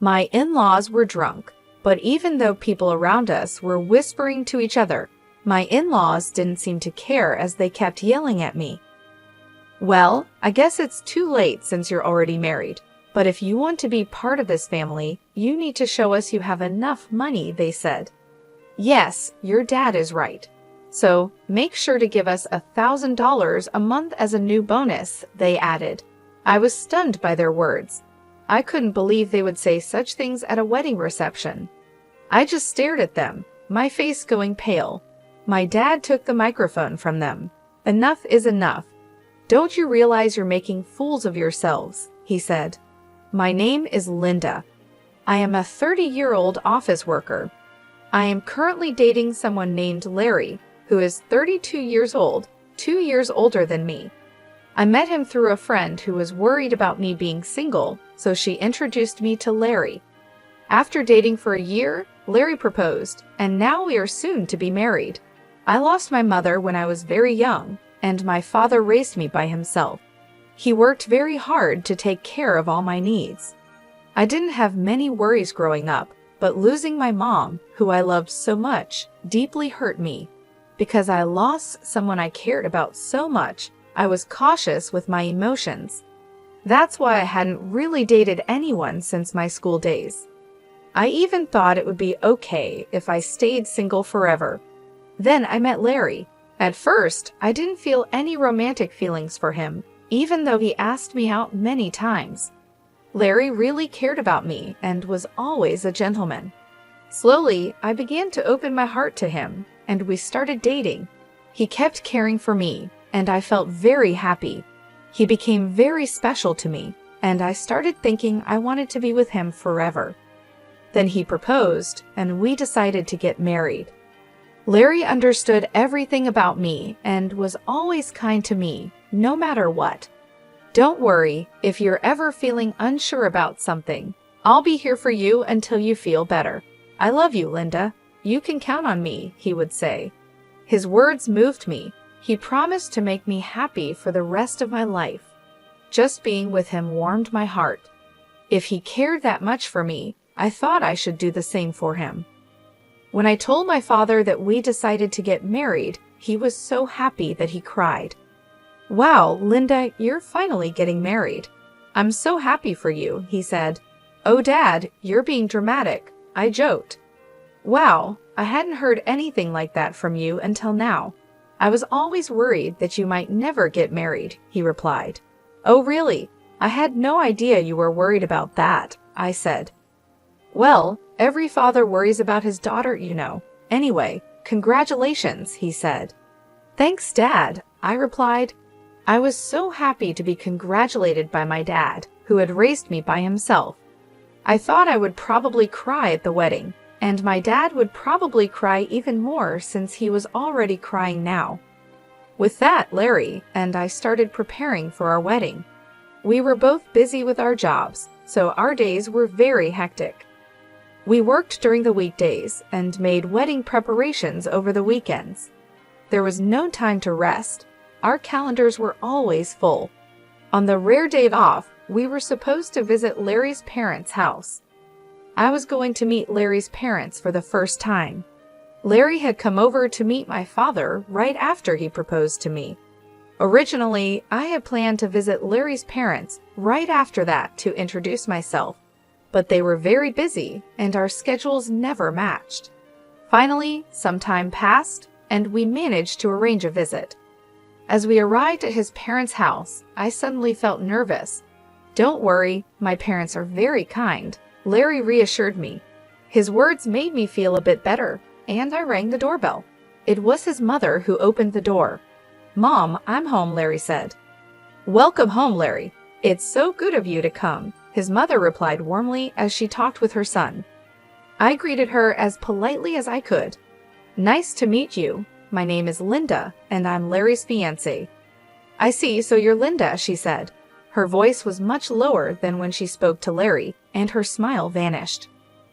My in-laws were drunk, but even though people around us were whispering to each other, my in-laws didn't seem to care as they kept yelling at me. "Well, I guess it's too late since you're already married. But if you want to be part of this family, you need to show us you have enough money," they said. "Yes, your dad is right. So make sure to give us $1,000 a month as a new bonus," they added. I was stunned by their words. I couldn't believe they would say such things at a wedding reception. I just stared at them, my face going pale. My dad took the microphone from them. "Enough is enough. Don't you realize you're making fools of yourselves?" he said. "My name is Linda. I am a 30-year-old office worker. I am currently dating someone named Larry, who is 32 years old, 2 years older than me. I met him through a friend who was worried about me being single, so she introduced me to Larry. After dating for a year, Larry proposed, and now we are soon to be married. I lost my mother when I was very young, and my father raised me by himself. He worked very hard to take care of all my needs. I didn't have many worries growing up, but losing my mom, who I loved so much, deeply hurt me. Because I lost someone I cared about so much, I was cautious with my emotions. That's why I hadn't really dated anyone since my school days. I even thought it would be okay if I stayed single forever. Then I met Larry. At first, I didn't feel any romantic feelings for him, even though he asked me out many times. Larry really cared about me and was always a gentleman. Slowly, I began to open my heart to him, and we started dating. He kept caring for me, and I felt very happy. He became very special to me, and I started thinking I wanted to be with him forever. Then he proposed, and we decided to get married. Larry understood everything about me and was always kind to me, no matter what. "Don't worry, if you're ever feeling unsure about something, I'll be here for you until you feel better. I love you, Linda. You can count on me," he would say. His words moved me. He promised to make me happy for the rest of my life. Just being with him warmed my heart. If he cared that much for me, I thought I should do the same for him. When I told my father that we decided to get married, he was so happy that he cried. "Wow, Linda, you're finally getting married. I'm so happy for you," he said. "Oh, Dad, you're being dramatic," I joked. "Wow, I hadn't heard anything like that from you until now. I was always worried that you might never get married," he replied. "Oh, really? I had no idea you were worried about that," I said. "Well, every father worries about his daughter, you know. Anyway, congratulations," he said. "Thanks, Dad," I replied. I was so happy to be congratulated by my dad, who had raised me by himself. I thought I would probably cry at the wedding, and my dad would probably cry even more since he was already crying now. With that, Larry and I started preparing for our wedding. We were both busy with our jobs, so our days were very hectic. We worked during the weekdays and made wedding preparations over the weekends. There was no time to rest. Our calendars were always full. On the rare day off, we were supposed to visit Larry's parents' house. I was going to meet Larry's parents for the first time. Larry had come over to meet my father right after he proposed to me. Originally, I had planned to visit Larry's parents right after that to introduce myself, but they were very busy and our schedules never matched. Finally, some time passed and we managed to arrange a visit. As we arrived at his parents' house, I suddenly felt nervous. "Don't worry, my parents are very kind," Larry reassured me. His words made me feel a bit better, and I rang the doorbell. It was his mother who opened the door. "Mom, I'm home," Larry said. "Welcome home, Larry. It's so good of you to come," his mother replied warmly as she talked with her son. I greeted her as politely as I could. "Nice to meet you. My name is Linda, and I'm Larry's fiancée." "I see, so you're Linda," she said. Her voice was much lower than when she spoke to Larry, and her smile vanished.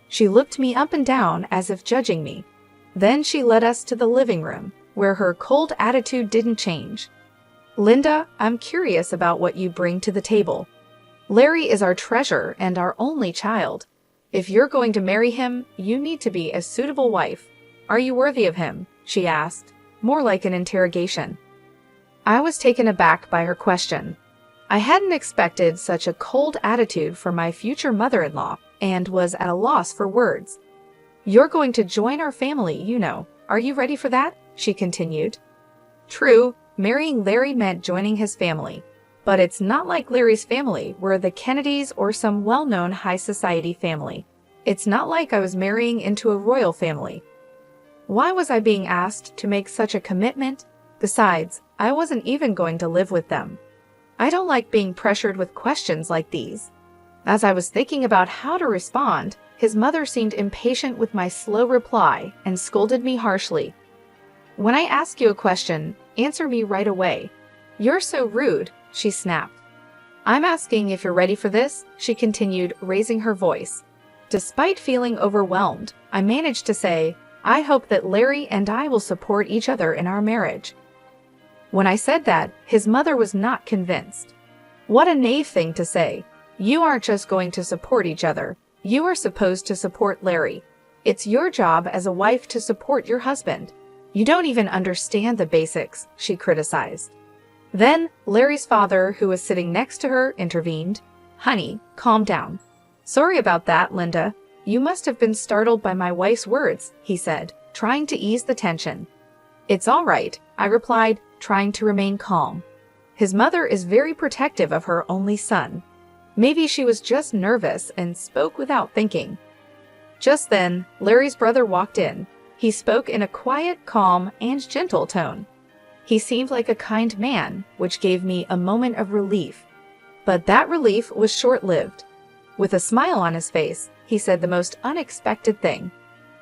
She looked me up and down as if judging me. Then she led us to the living room, where her cold attitude didn't change. "Linda, I'm curious about what you bring to the table. Larry is our treasure and our only child. If you're going to marry him, you need to be a suitable wife. Are you worthy of him? She asked, more like an interrogation. I was taken aback by her question. I hadn't expected such a cold attitude from my future mother-in-law and was at a loss for words. You're going to join our family, you know. Are you ready for that? She continued. True, marrying Larry meant joining his family. But it's not like Larry's family were the Kennedys or some well-known high society family. It's not like I was marrying into a royal family. Why was I being asked to make such a commitment? Besides, I wasn't even going to live with them. I don't like being pressured with questions like these. As I was thinking about how to respond, his mother seemed impatient with my slow reply and scolded me harshly. When I ask you a question, answer me right away. You're so rude, she snapped. I'm asking if you're ready for this, she continued, raising her voice. Despite feeling overwhelmed, I managed to say, I hope that Larry and I will support each other in our marriage. When I said that, his mother was not convinced. What a naive thing to say. You aren't just going to support each other. You are supposed to support Larry. It's your job as a wife to support your husband. You don't even understand the basics, she criticized. Then, Larry's father, who was sitting next to her, intervened. Honey, calm down. Sorry about that, Linda. You must have been startled by my wife's words, he said, trying to ease the tension. It's all right, I replied, trying to remain calm. His mother is very protective of her only son. Maybe she was just nervous and spoke without thinking. Just then, Larry's brother walked in. He spoke in a quiet, calm, and gentle tone. He seemed like a kind man, which gave me a moment of relief. But that relief was short-lived. With a smile on his face, he said the most unexpected thing.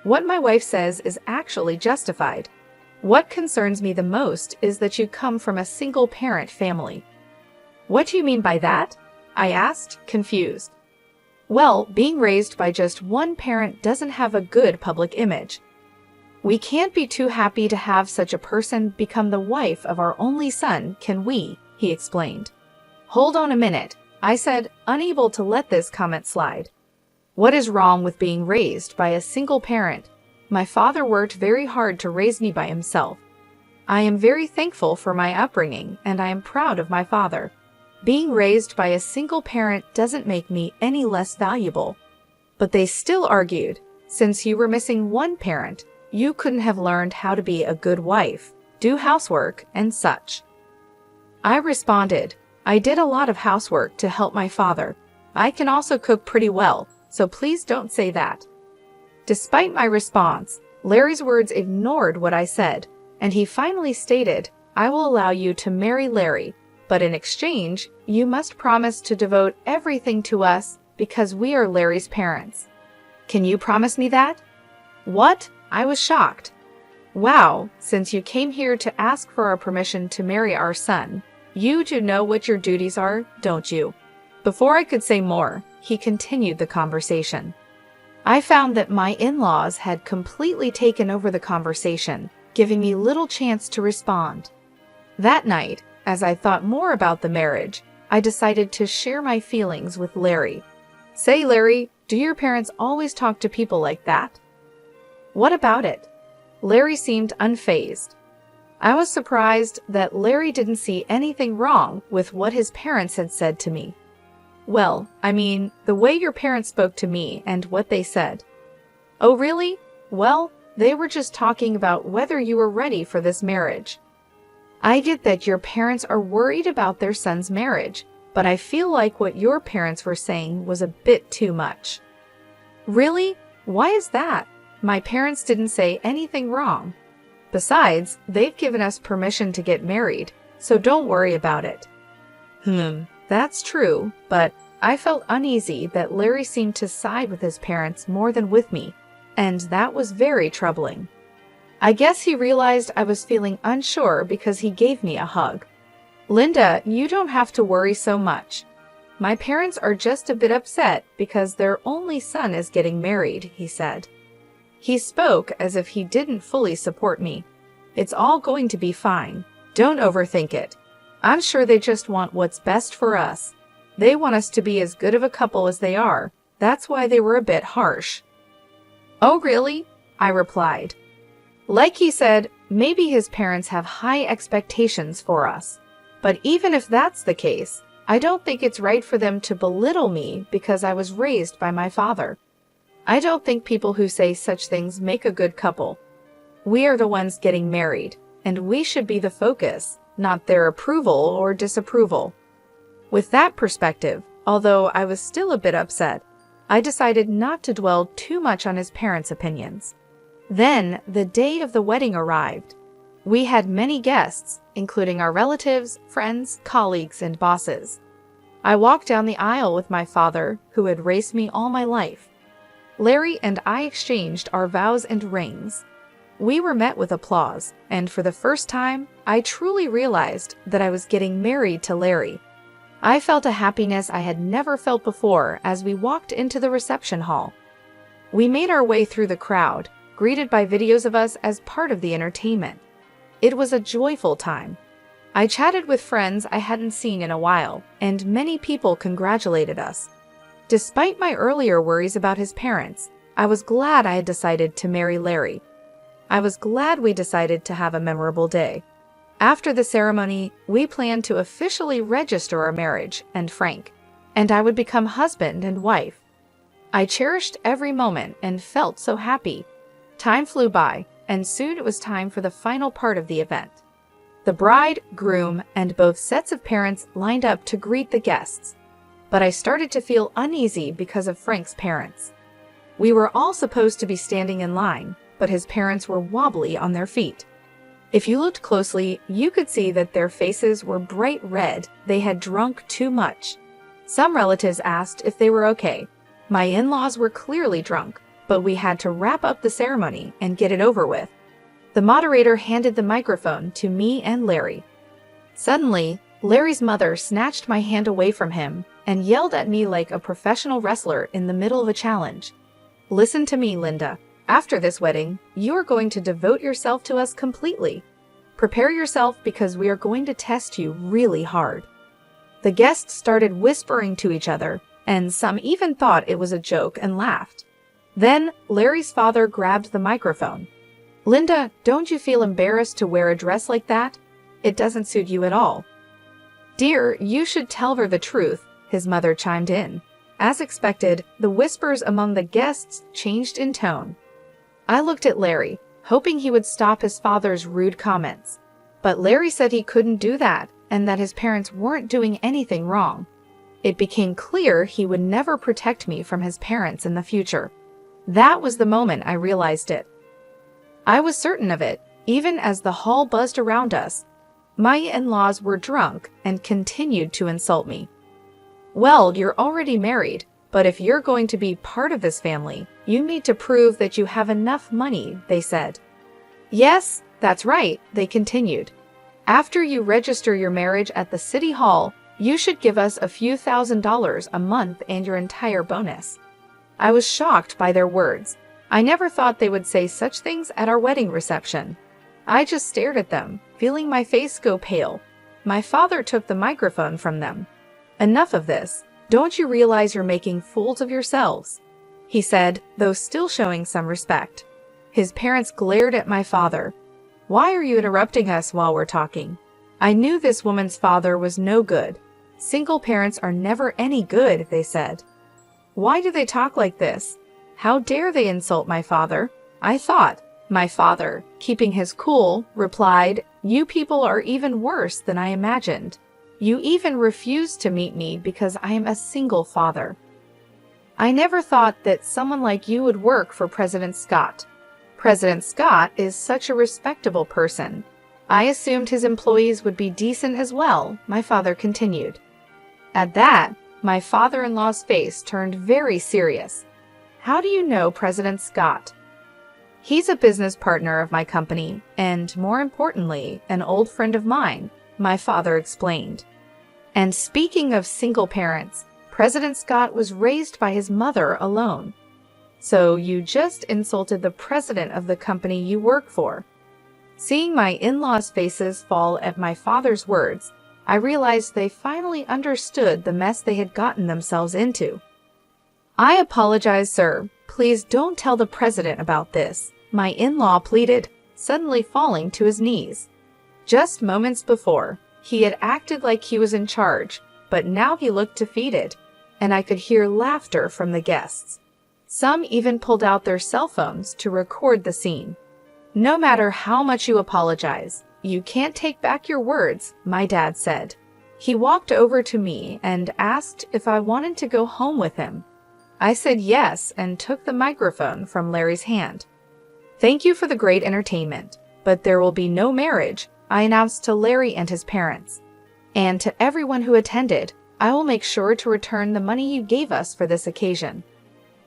What my wife says is actually justified. What concerns me the most is that you come from a single-parent family. What do you mean by that? I asked, confused. Well, being raised by just one parent doesn't have a good public image. We can't be too happy to have such a person become the wife of our only son, can we? He explained. Hold on a minute, I said, unable to let this comment slide. What is wrong with being raised by a single parent? My father worked very hard to raise me by himself. I am very thankful for my upbringing, and I am proud of my father. Being raised by a single parent doesn't make me any less valuable. But they still argued, since you were missing one parent, you couldn't have learned how to be a good wife, do housework, and such. I responded, I did a lot of housework to help my father. I can also cook pretty well, so please don't say that. Despite my response, Larry's words ignored what I said, and he finally stated, I will allow you to marry Larry, but in exchange, you must promise to devote everything to us because we are Larry's parents. Can you promise me that? What? I was shocked. Wow, since you came here to ask for our permission to marry our son, you do know what your duties are, don't you? Before I could say more, he continued the conversation. I found that my in-laws had completely taken over the conversation, giving me little chance to respond. That night, as I thought more about the marriage, I decided to share my feelings with Larry. Say, Larry, do your parents always talk to people like that? What about it? Larry seemed unfazed. I was surprised that Larry didn't see anything wrong with what his parents had said to me. Well, I mean, the way your parents spoke to me and what they said. Oh, really? Well, they were just talking about whether you were ready for this marriage. I get that your parents are worried about their son's marriage, but I feel like what your parents were saying was a bit too much. Really? Why is that? My parents didn't say anything wrong. Besides, they've given us permission to get married, so don't worry about it. That's true, but I felt uneasy that Larry seemed to side with his parents more than with me, and that was very troubling. I guess he realized I was feeling unsure because he gave me a hug. Linda, you don't have to worry so much. My parents are just a bit upset because their only son is getting married, he said. He spoke as if he didn't fully support me. It's all going to be fine. Don't overthink it. I'm sure they just want what's best for us. They want us to be as good of a couple as they are, That's why they were a bit harsh. Oh, really? I replied. Like he said, maybe his parents have high expectations for us. But even if that's the case, I don't think it's right for them to belittle me because I was raised by my father. I don't think people who say such things make a good couple. We are the ones getting married, and we should be the focus, not their approval or disapproval. With that perspective, although I was still a bit upset, I decided not to dwell too much on his parents' opinions. Then, the day of the wedding arrived. We had many guests, including our relatives, friends, colleagues, and bosses. I walked down the aisle with my father, who had raised me all my life. Larry and I exchanged our vows and rings. We were met with applause, and for the first time, I truly realized that I was getting married to Larry. I felt a happiness I had never felt before as we walked into the reception hall. We made our way through the crowd, greeted by videos of us as part of the entertainment. It was a joyful time. I chatted with friends I hadn't seen in a while, and many people congratulated us. Despite my earlier worries about his parents, I was glad I had decided to marry Larry. I was glad we decided to have a memorable day. After the ceremony, we planned to officially register our marriage and Frank, and I would become husband and wife. I cherished every moment and felt so happy. Time flew by, and soon it was time for the final part of the event. The bride, groom, and both sets of parents lined up to greet the guests. But I started to feel uneasy because of Frank's parents. We were all supposed to be standing in line, but his parents were wobbly on their feet. If you looked closely, you could see that their faces were bright red. They had drunk too much. Some relatives asked if they were okay. My in-laws were clearly drunk, but we had to wrap up the ceremony and get it over with. The moderator handed the microphone to me and Larry. Suddenly, Larry's mother snatched my hand away from him and yelled at me like a professional wrestler in the middle of a challenge. Listen to me, Linda. After this wedding, you are going to devote yourself to us completely. Prepare yourself because we are going to test you really hard. The guests started whispering to each other, and some even thought it was a joke and laughed. Then, Larry's father grabbed the microphone. Linda, don't you feel embarrassed to wear a dress like that? It doesn't suit you at all. Dear, you should tell her the truth, his mother chimed in. As expected, the whispers among the guests changed in tone. I looked at Larry, hoping he would stop his father's rude comments. But Larry said he couldn't do that, and that his parents weren't doing anything wrong. It became clear he would never protect me from his parents in the future. That was the moment I realized it. I was certain of it, even as the hall buzzed around us. My in-laws were drunk and continued to insult me. Well, you're already married, but if you're going to be part of this family, you need to prove that you have enough money, they said. Yes, that's right, they continued. After you register your marriage at the city hall, you should give us a few $1,000s a month and your entire bonus. I was shocked by their words. I never thought they would say such things at our wedding reception. I just stared at them, feeling my face go pale. My father took the microphone from them. Enough of this. Don't you realize you're making fools of yourselves? He said, though still showing some respect. His parents glared at my father. Why are you interrupting us while we're talking? I knew this woman's father was no good. Single parents are never any good, they said. Why do they talk like this? How dare they insult my father? I thought. My father, keeping his cool, replied, You people are even worse than I imagined. You even refused to meet me because I am a single father. I never thought that someone like you would work for President Scott. President Scott is such a respectable person. I assumed his employees would be decent as well, my father continued. At that, my father-in-law's face turned very serious. How do you know President Scott? He's a business partner of my company, and more importantly, an old friend of mine, my father explained. And speaking of single parents, President Scott was raised by his mother alone. So you just insulted the president of the company you work for. Seeing my in-laws' faces fall at my father's words, I realized they finally understood the mess they had gotten themselves into. "I apologize, sir. Please don't tell the president about this," my in-law pleaded, suddenly falling to his knees. Just moments before, he had acted like he was in charge, but now he looked defeated, and I could hear laughter from the guests. Some even pulled out their cell phones to record the scene. "No matter how much you apologize, you can't take back your words," my dad said. He walked over to me and asked if I wanted to go home with him. I said yes and took the microphone from Larry's hand. "Thank you for the great entertainment, but there will be no marriage," I announced to Larry and his parents. "And to everyone who attended, I will make sure to return the money you gave us for this occasion."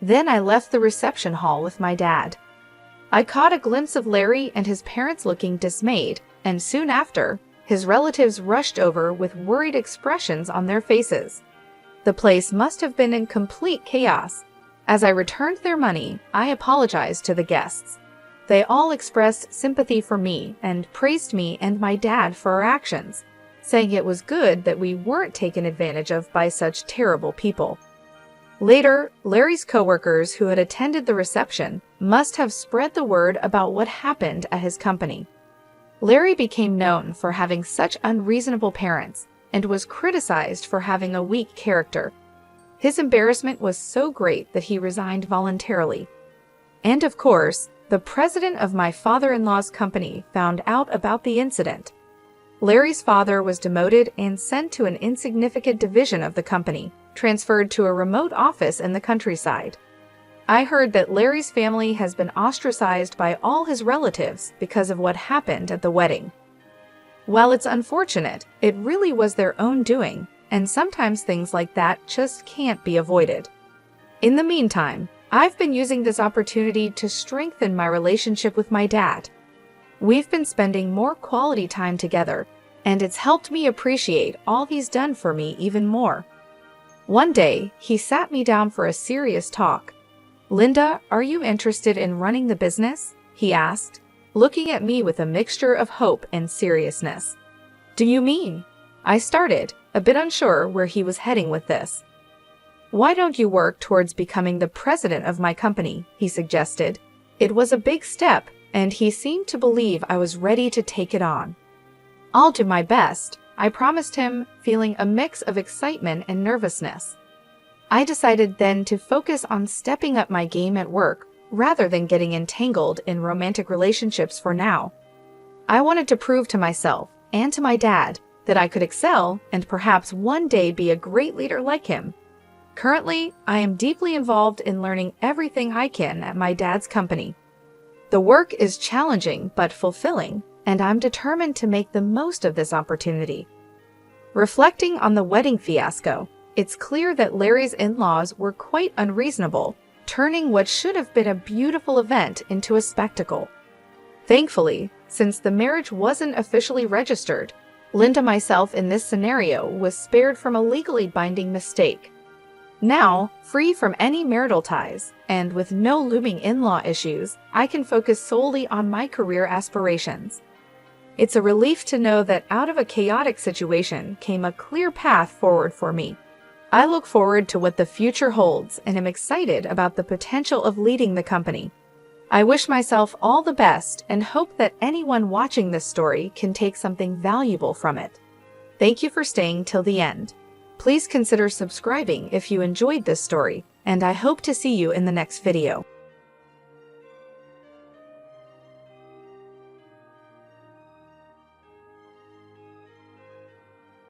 Then I left the reception hall with my dad. I caught a glimpse of Larry and his parents looking dismayed, and soon after, his relatives rushed over with worried expressions on their faces. The place must have been in complete chaos. As I returned their money, I apologized to the guests. They all expressed sympathy for me and praised me and my dad for our actions, saying it was good that we weren't taken advantage of by such terrible people. Later, Larry's coworkers who had attended the reception must have spread the word about what happened at his company. Larry became known for having such unreasonable parents and was criticized for having a weak character. His embarrassment was so great that he resigned voluntarily. And of course, the president of my father-in-law's company found out about the incident. Larry's father was demoted and sent to an insignificant division of the company, transferred to a remote office in the countryside. I heard that Larry's family has been ostracized by all his relatives because of what happened at the wedding. While it's unfortunate, it really was their own doing, and sometimes things like that just can't be avoided. In the meantime, I've been using this opportunity to strengthen my relationship with my dad. We've been spending more quality time together, and it's helped me appreciate all he's done for me even more. One day, he sat me down for a serious talk. "Linda, are you interested in running the business?" he asked, looking at me with a mixture of hope and seriousness. "Do you mean?" I started, a bit unsure where he was heading with this. "Why don't you work towards becoming the president of my company?" he suggested. It was a big step, and he seemed to believe I was ready to take it on. "I'll do my best," I promised him, feeling a mix of excitement and nervousness. I decided then to focus on stepping up my game at work rather than getting entangled in romantic relationships for now. I wanted to prove to myself and to my dad that I could excel and perhaps one day be a great leader like him. Currently, I am deeply involved in learning everything I can at my dad's company. The work is challenging but fulfilling, and I'm determined to make the most of this opportunity. Reflecting on the wedding fiasco, it's clear that Larry's in-laws were quite unreasonable, turning what should have been a beautiful event into a spectacle. Thankfully, since the marriage wasn't officially registered, Linda myself in this scenario was spared from a legally binding mistake. Now, free from any marital ties, and with no looming in-law issues, I can focus solely on my career aspirations. It's a relief to know that out of a chaotic situation came a clear path forward for me. I look forward to what the future holds and am excited about the potential of leading the company. I wish myself all the best and hope that anyone watching this story can take something valuable from it. Thank you for staying till the end. Please consider subscribing if you enjoyed this story, and I hope to see you in the next video.